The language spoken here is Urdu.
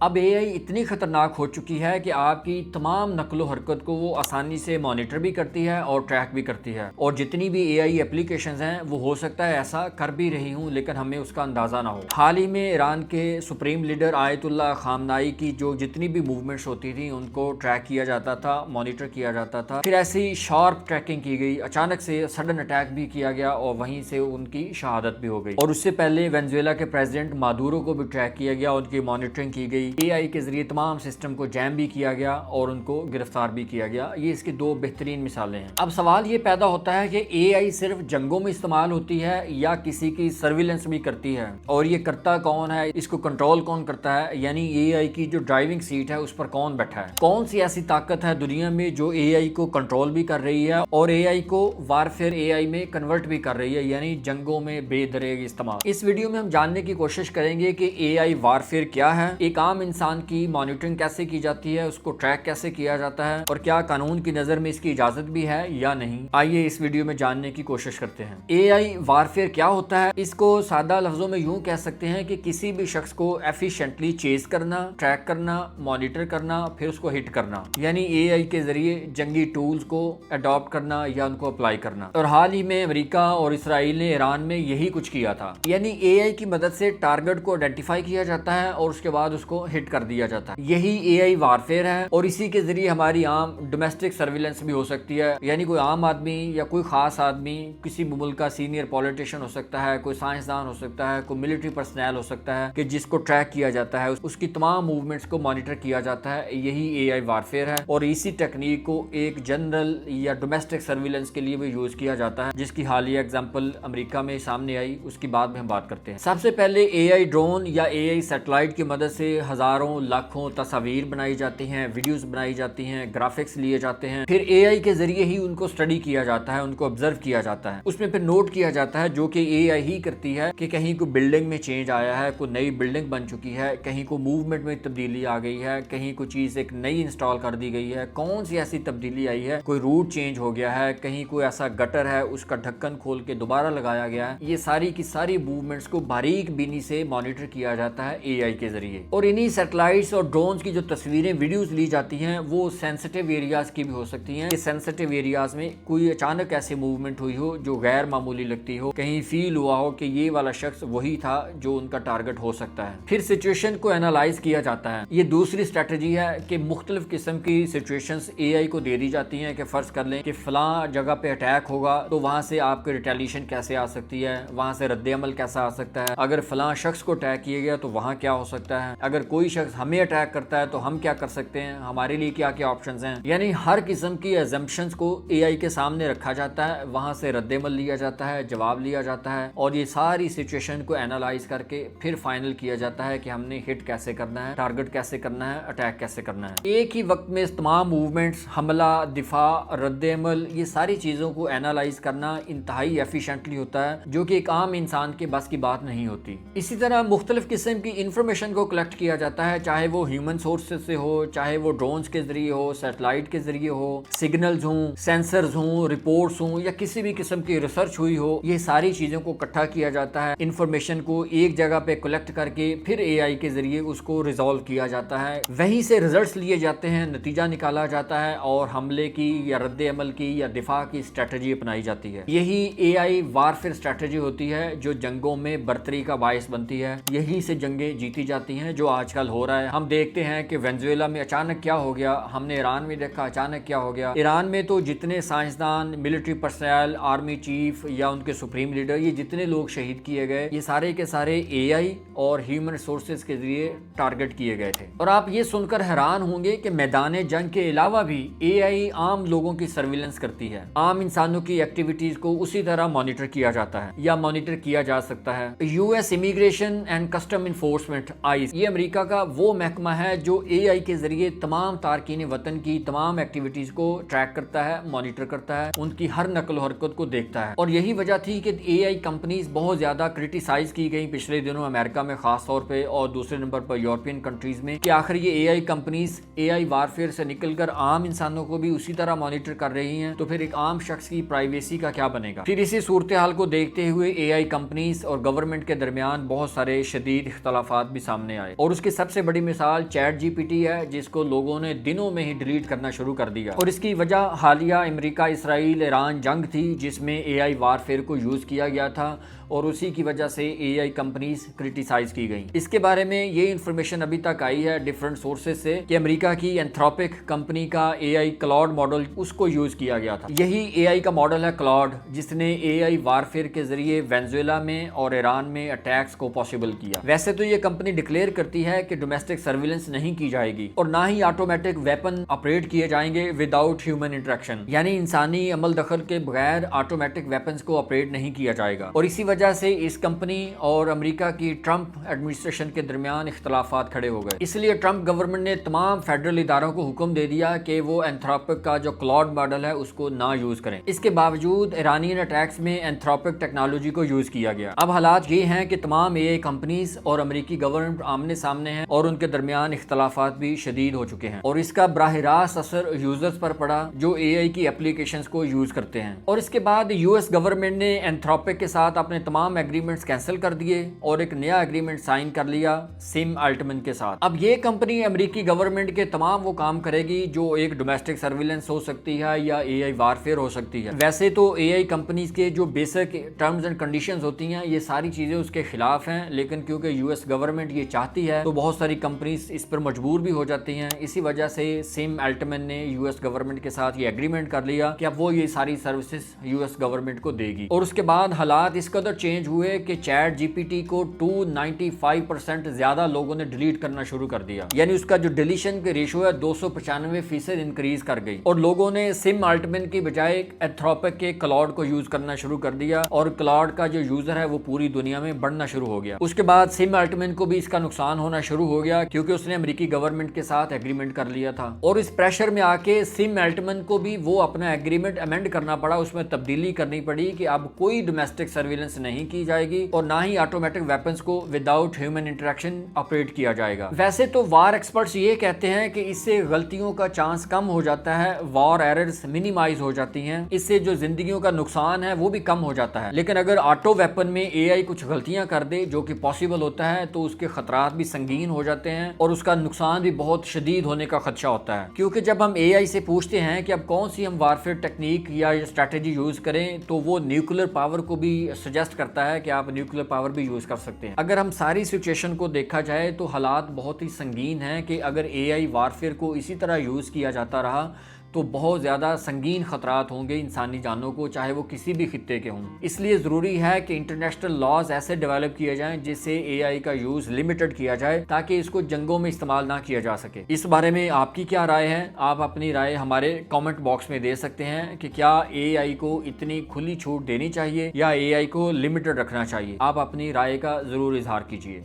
اب اے آئی اتنی خطرناک ہو چکی ہے کہ آپ کی تمام نقل و حرکت کو وہ آسانی سے مانیٹر بھی کرتی ہے اور ٹریک بھی کرتی ہے، اور جتنی بھی اے آئی اپلیکیشنز ہیں وہ ہو سکتا ہے ایسا کر بھی رہی ہوں لیکن ہمیں اس کا اندازہ نہ ہو۔ حال ہی میں ایران کے سپریم لیڈر آیت اللہ خامنائی کی جو جتنی بھی موومنٹس ہوتی تھیں ان کو ٹریک کیا جاتا تھا، مانیٹر کیا جاتا تھا، پھر ایسی شارپ ٹریکنگ کی گئی، اچانک سے سڈن اٹیک بھی کیا گیا اور وہیں سے ان کی شہادت بھی ہو گئی۔ اور اس سے پہلے وینزویلا کے پریزیڈنٹ مادورو کو بھی ٹریک کیا گیا، ان کی مانیٹرنگ کی گئی، اے آئی کے ذریعے تمام سسٹم کو جیم بھی کیا گیا اور ان کو گرفتار بھی کیا گیا۔ یہ اس کی دو بہترین مثالیں ہیں۔ اب سوال یہ پیدا ہوتا ہے کہ اے آئی صرف جنگوں میں استعمال ہوتی ہے یا کسی کی سرویلنس بھی کرتی ہے، اور یہ کرتا کون ہے، اس کو کنٹرول کون کرتا ہے، یعنی اے آئی کی جو ڈرائیونگ سیٹ ہے اس پر کون بیٹھا ہے، کون سی ایسی طاقت ہے دنیا میں جو اے آئی کو کنٹرول بھی کر رہی ہے اور اے آئی کو وارفیئر اے آئی میں کنورٹ بھی کر رہی ہے، یعنی جنگوں میں بے دریغ استعمال۔ اس ویڈیو میں ہم جاننے کی کوشش کریں گے کہ اے آئی وارفیئر کیا ہے، ایک عام انسان کی مانیٹرنگ کیسے کی جاتی ہے، اس کو ٹریک کیسے کیا جاتا ہے، اور کیا قانون کی نظر میں اس کی اجازت بھی ہے یا نہیں۔ آئیے اس ویڈیو میں جاننے کی کوشش کرتے ہیں۔ اے آئی وارفیئر کیا ہوتا ہے؟ اس کو سادہ لفظوں میں یوں کہہ سکتے ہیں کہ کسی بھی شخص کو ایفیشینٹلی چیز کرنا، ٹریک کرنا، مانیٹر کرنا، پھر اس کو ہٹ کرنا، یعنی اے آئی کے ذریعے جنگی ٹولز کو اڈاپٹ کرنا یا ان کو اپلائی کرنا۔ اور حال ہی میں امریکہ اور اسرائیل نے ایران میں یہی کچھ کیا تھا، یعنی اے آئی کی مدد سے ٹارگٹ کو آئیڈینٹیفائی کیا جاتا ہے اور اس کے بعد اس کو ہٹ کر دیا جاتا ہے۔ یہی اے آئی وارفیئر ہے، اور اسی کے ذریعے ہماری عام ڈومیسٹک سرویلنس بھی ہو سکتی ہے، یعنی کوئی عام آدمی یا کوئی خاص آدمی کسی ملک کا سینئر پولیٹیشین ہو سکتا ہے، کوئی سائنسدان ہو سکتا ہے، کوئی ملٹری پرسنل ہو سکتا ہے کہ جس کو ٹریک کیا جاتا ہے، اس کی تمام موومنٹس کو مانیٹر کیا جاتا ہے، یہی اے آئی وارفیئر ہے۔ اور اسی ٹیکنیک کو ایک جنرل یا ڈومیسٹک سرویلنس کے لیے بھی یوز کیا جاتا ہے، جس کی حالیہ اگزامپل امریکہ میں سامنے آئی، اس کی بعد میں ہم بات کرتے ہیں۔ سب سے پہلے اے آئی ڈرون یا اے آئی سیٹلائٹ کی مدد سے ہزاروں لاکھوں تصاویر بنائی جاتی ہیں، ویڈیوز بنائی جاتی ہیں، گرافکس لیے جاتے ہیں، پھر اے آئی کے ذریعے ہی ان کو اسٹڈی کیا جاتا ہے، ان کو آبزرو کیا جاتا ہے، اس میں پھر نوٹ کیا جاتا ہے، جو کہ اے آئی ہی کرتی ہے کہ کہیں کوئی بلڈنگ میں چینج آیا ہے، کوئی نئی بلڈنگ بن چکی ہے، کہیں کوئی موومنٹ میں تبدیلی آ گئی ہے، کہیں کوئی چیز ایک نئی انسٹال کر دی گئی ہے، کون سی ایسی تبدیلی آئی ہے، کوئی روٹ چینج ہو گیا ہے، کہیں کوئی ایسا گٹر ہے اس کا ڈھکن کھول کے دوبارہ لگایا گیا ہے۔ یہ ساری کی ساری موومنٹس کو باریک بینی سے مانیٹر کیا جاتا ہے اے آئی کے ذریعے۔ اور انہی سیٹلائٹس اور ڈرونز کی جو تصویریں، ویڈیوز لی جاتی ہیں وہ سینسٹیو ایریاز کی بھی ہو سکتی ہیں، کہ سینسٹیو ایریاز میں کوئی اچانک ایسی موومنٹ ہوئی ہو جو غیر معمولی لگتی ہو، کہیں فیل ہوا ہو کہ یہ والا شخص وہی تھا جو ان کا ٹارگٹ ہو سکتا ہے۔ پھر سچویشن کو انالائز کیا جاتا ہے۔ یہ دوسری اسٹریٹجی ہے کہ مختلف قسم کی سچویشنز اے آئی کو دے دی جاتی ہیں، کہ فرض کر لیں کہ فلاں جگہ پہ اٹیک ہوگا تو وہاں سے آپ کو ریٹیلیشن کیسے آ سکتی ہے، وہاں سے رد عمل کیسا آ سکتا ہے، اگر فلاں شخص کو اٹیک کیا گیا تو وہاں کیا ہو سکتا ہے، اگر کوئی شخص ہمیں اٹیک کرتا ہے تو ہم کیا کر سکتے ہیں، ہمارے لیے کیا کیا آپشنز ہیں۔ یعنی ہر قسم کی ایزمپشنز کو اے آئی کے سامنے رکھا جاتا ہے، وہاں سے رد عمل لیا جاتا ہے، جواب لیا جاتا ہے، اور یہ ساری سچویشن کو انالائز کر کے پھر فائنل کیا جاتا ہے کہ ہم نے ہٹ کیسے کرنا ہے، ٹارگٹ کیسے کرنا ہے، اٹیک کیسے کرنا ہے۔ ایک ہی وقت میں تمام موومنٹس، حملہ، دفاع، رد عمل، یہ ساری چیزوں کو انالائز کرنا انتہائی ایفیشینٹلی ہوتا ہے، جو کہ ایک عام انسان کے بس کی بات نہیں ہوتی۔ اسی طرح مختلف قسم کی انفارمیشن کو کلیکٹ کیا جاتا ہے، چاہے وہ ہیومن سورسز سے ہو، چاہے وہ ڈرونز کے ذریعے ہو، سیٹلائٹ کے ذریعے ہو، سگنلز ہوں، سینسرز ہوں، رپورٹس ہوں، یا کسی بھی قسم کی ریسرچ ہوئی ہو، یہ ساری چیزوں کو اکٹھا کیا جاتا ہے، انفارمیشن کو ایک جگہ پہ کلیکٹ کر کے پھر اے آئی کے ذریعے اس کو ریزالو کیا جاتا ہے، وہیں سے ریزلٹس لیے جاتے ہیں، نتیجہ نکالا جاتا ہے، اور حملے کی یا رد عمل کی یا دفاع کی اسٹریٹجی اپنائی جاتی ہے۔ یہی اے آئی وارفیئر اسٹریٹجی ہوتی ہے جو جنگوں میں برتری کا باعث بنتی ہے، یہی سے جنگیں جیتی جاتی ہیں، جو آج کل ہو رہا ہے۔ ہم دیکھتے ہیں کہ وینزویلا میں اچانک کیا ہو گیا، ہم نے ایران میں دیکھا اچانک کیا ہو گیا۔ ایران میں تو جتنے سائنسدان، ملٹری پرسنل، آرمی چیف یا ان کے سپریم لیڈر، یہ جتنے لوگ شہید کیے گئے، یہ سارے کے سارے اے آئی اور ہیومن ریسورسز کے ذریعے ٹارگٹ کیے گئے تھے۔ اور آپ یہ سن کر حیران ہوں گے کہ میدان جنگ کے علاوہ بھی اے آئی عام لوگوں کی سرویلنس کرتی ہے، عام انسانوں کی ایکٹیویٹیز کو اسی طرح مانیٹر کیا جاتا ہے یا مانیٹر کیا جا سکتا ہے۔ U S immigration and custom enforcement ICE, یہ امریکہ کا وہ محکمہ ہے جو اے آئی کے ذریعے تمام تارکین وطن کی تمام ایکٹیویٹیز کو ٹریک کرتا ہے، مانیٹر کرتا ہے، ان کی ہر نقل و حرکت کو دیکھتا ہے۔ اور یہی وجہ تھی کہ اے آئی کمپنیز بہت زیادہ کرٹیسائز کی گئی پچھلے دنوں امریکہ میں خاص طور پہ، اور دوسرے نمبر پر یورپین کنٹریز میں، کہ آخر یہ اے آئی کمپنیز اے آئی وارفیئر سے نکل کر عام انسانوں کو بھی اسی طرح مانیٹر کر رہی ہیں، تو پھر ایک عام شخص کی پرائیویسی کا کیا بنے گا۔ پھر اسی صورتحال کو دیکھتے ہوئے اے آئی کمپنیز اور گورنمنٹ کے درمیان بہت سارے شدید اختلافات بھی سامنے آئے، اور اس کے کی سب سے بڑی مثال چیٹ جی پی ٹی ہے، جس کو لوگوں نے دنوں میں ہی ڈیلیٹ کرنا شروع کر دیا، اور اس کی وجہ حالیہ امریکہ اسرائیل ایران جنگ تھی، جس میں اے آئی وارفیئر کو یوز کیا گیا تھا اور اسی کی وجہ سے اے آئی کمپنیز کرٹیسائز کی گئیں۔ اس کے بارے میں یہ انفارمیشن ابھی تک آئی ہے ڈیفرنٹ سورسز سے کہ امریکہ کی اینتھروپک کمپنی کا اے آئی کلاؤڈ ماڈل اس کو یوز کیا گیا تھا۔ یہی اے آئی کا ماڈل ہے کلاؤڈ، جس نے اے آئی وارفیئر کے ذریعے وینزویلا میں اور ایران میں اٹیکس کو پاسبل کیا۔ ویسے تو یہ کمپنی ڈکلیئر کرتی ہے کہ ڈومیسٹک سرویلنس نہیں کی جائے گی اور نہ ہی آٹومیٹک ویپن آپریٹ کیے جائیں گے وداؤٹ ہیومن انٹریکشن، یعنی انسانی عمل دخل کے بغیر آٹومیٹک ویپنز کو آپریٹ نہیں کیا جائے گا، اور اسی وجہ سے اس کمپنی اور امریکہ کی ٹرمپ ایڈمنسٹریشن کے درمیان اختلافات کھڑے ہو گئے۔ اس لیے ٹرمپ گورنمنٹ نے تمام فیڈرل اداروں کو حکم دے دیا کہ وہ اینتھروپک کا جو کلاؤڈ ماڈل ہے اس کو نہ یوز کریں۔ اس کے باوجود ایرانین اٹیکس میں اینتھروپک ٹیکنالوجی کو یوز کیا گیا۔ اب حالات یہ ہیں کہ تمام اے آئی کمپنیز اور امریکی گورنمنٹ آمنے سامنے ہیں اور ان کے درمیان اختلافات بھی شدید ہو چکے ہیں، اور اس کا براہ راست اثر یوزرز پر پڑا جو اے آئی کی اپلیکیشنز کو یوز کرتے ہیں۔ اور اس کے بعد یو ایس گورنمنٹ نے اینتھروپک کے ساتھ اپنے تمام ایگریمنٹس کینسل کر دیے اور ایک نیا ایگریمنٹ سائن کر لیا سم الٹمن کے ساتھ۔ اب یہ کمپنی امریکی گورنمنٹ کے تمام وہ کام کرے گی جو ایک ڈومیسٹک سرویلنس ہو سکتی ہے یا اے آئی وارفیئر ہو سکتی ہے۔ ویسے تو اے آئی کمپنیز کے جو بیسک ٹرمز اینڈ کنڈیشنز ہوتی ہیں یہ ساری چیزیں اس کے خلاف ہیں، لیکن کیونکہ یو ایس گورنمنٹ یہ چاہتی ہے تو بہت ساری کمپنیز اس پر مجبور بھی ہو جاتی ہیں۔ اسی وجہ سے سم الٹمن نے یو ایس گورنمنٹ کے ساتھ یہ ایگریمنٹ کر لیا کہ اب وہ یہ ساری سروسز یو ایس گورنمنٹ کو دے گی، اور اس کے بعد حالات اس قدر چینج ہوئے کہ چیٹ جی پی ٹی کو 295% زیادہ لوگوں نے ڈیلیٹ کرنا شروع کر دیا، یعنی اس کا جو ڈیلیشن کے ریشو ہے 295% انکریز کر گئی، اور لوگوں نے سم الٹمن کی بجائے اینتھروپک کے کلاؤڈ کو یوز کرنا شروع کر دیا، اور کلاؤڈ کا جو یوزر ہے وہ پوری دنیا میں بڑھنا شروع ہو گیا۔ اس کے بعد سم الٹمن کو بھی اس کا نقصان ہونا شروع ہو گیا کیونکہ اس نے امریکی گورنمنٹ کے ساتھ ایگریمنٹ کر لیا تھا، اور اس پریشر میں آ کے سم الٹمن کو بھی وہ اپنا ایگریمنٹ امینڈ کرنا پڑا، اس میں تبدیلی کرنی پڑی کہ اب کوئی ڈومیسٹک سرویلنس نہیں کی جائے گی اور نہ ہی آٹومیٹک ویپنز کو وداؤٹ ہیومن انٹریکشن آپریٹ کیا جائے گا۔ ویسے تو وار ایکسپرٹس یہ کہتے ہیں کہ اس سے غلطیوں کا چانس کم ہو جاتا ہے، وار ایررز منیمائز ہو جاتی ہیں، اس سے جو زندگیوں کا نقصان ہے وہ بھی کم ہو جاتا ہے، لیکن اگر آٹو ویپن میں اے آئی کچھ غلطیاں کر دے جو کہ پاسبل ہوتا ہے تو اس کے خطرات بھی سنگین ہو جاتے ہیں اور اس کا نقصان بھی بہت شدید ہونے کا خدشہ ہوتا ہے، کیونکہ جب ہم اے آئی سے پوچھتے ہیں کہ اب کون سی ہم وارفیئر ٹیکنیک یا اسٹریٹجی یوز کریں تو وہ نیوکلیر پاور کو بھی سجیسٹ کرتا ہے کہ آپ نیوکلیر پاور بھی یوز کر سکتے ہیں۔ اگر ہم ساری سچویشن کو دیکھا جائے تو حالات بہت ہی سنگین ہیں کہ اگر اے آئی وارفیئر کو اسی طرح یوز کیا جاتا رہا تو بہت زیادہ سنگین خطرات ہوں گے انسانی جانوں کو، چاہے وہ کسی بھی خطے کے ہوں۔ اس لیے ضروری ہے کہ انٹرنیشنل لاز ایسے ڈیولپ کیے جائیں جس سے اے آئی کا یوز لمیٹڈ کیا جائے تاکہ اس کو جنگوں میں استعمال نہ کیا جا سکے۔ اس بارے میں آپ کی کیا رائے ہے؟ آپ اپنی رائے ہمارے کامنٹ باکس میں دے سکتے ہیں کہ کیا اے آئی کو اتنی کھلی چھوٹ دینی چاہیے یا اے آئی کو لمیٹڈ رکھنا چاہیے۔ آپ اپنی رائے کا ضرور اظہار کیجیے۔